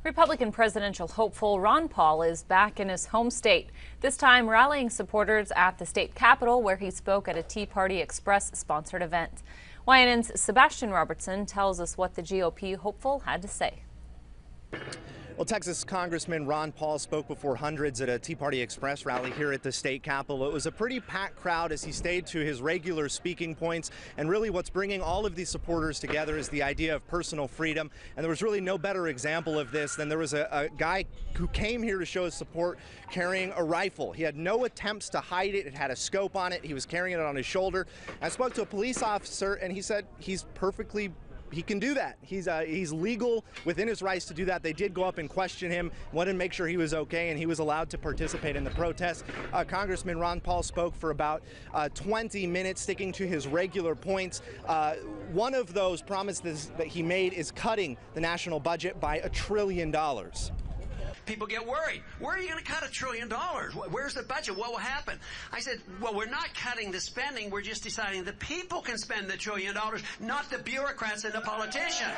Republican presidential hopeful Ron Paul is back in his home state, this time rallying supporters at the state capitol, where he spoke at a Tea Party Express-sponsored event. YNN's Sebastian Robertson tells us what the GOP hopeful had to say. Well, Texas Congressman Ron Paul spoke before hundreds at a Tea Party Express rally here at the state capitol. It was a pretty packed crowd as he stayed to his regular speaking points. And really what's bringing all of these supporters together is the idea of personal freedom. And there was really no better example of this than there was a guy who came here to show his support carrying a rifle. He had no attempts to hide it. It had a scope on it. He was carrying it on his shoulder. I spoke to a police officer and he said he can do that. He's legal within his rights to do that. They did go up and question him, wanted to make sure he was okay, and he was allowed to participate in the protest. Congressman Ron Paul spoke for about 20 minutes, sticking to his regular points. One of those promises that he made is cutting the national budget by $1 trillion. People get worried. Where are you going to cut $1 trillion? Where's the budget? What will happen? I said, well, we're not cutting the spending. We're just deciding the people can spend the $1 trillion, not the bureaucrats and the politicians.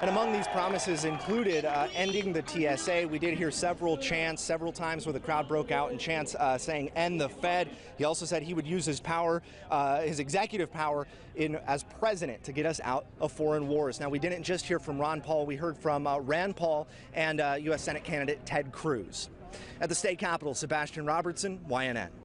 And among these promises included ending the TSA. We did hear several chants, several times where the crowd broke out in chants saying, "End the Fed." He also said he would use his power, his executive power as president to get us out of foreign wars. Now, we didn't just hear from Ron Paul. We heard from Rand Paul and U.S. Senate candidate Ted Cruz. At the state capitol, Sebastian Robertson, YNN.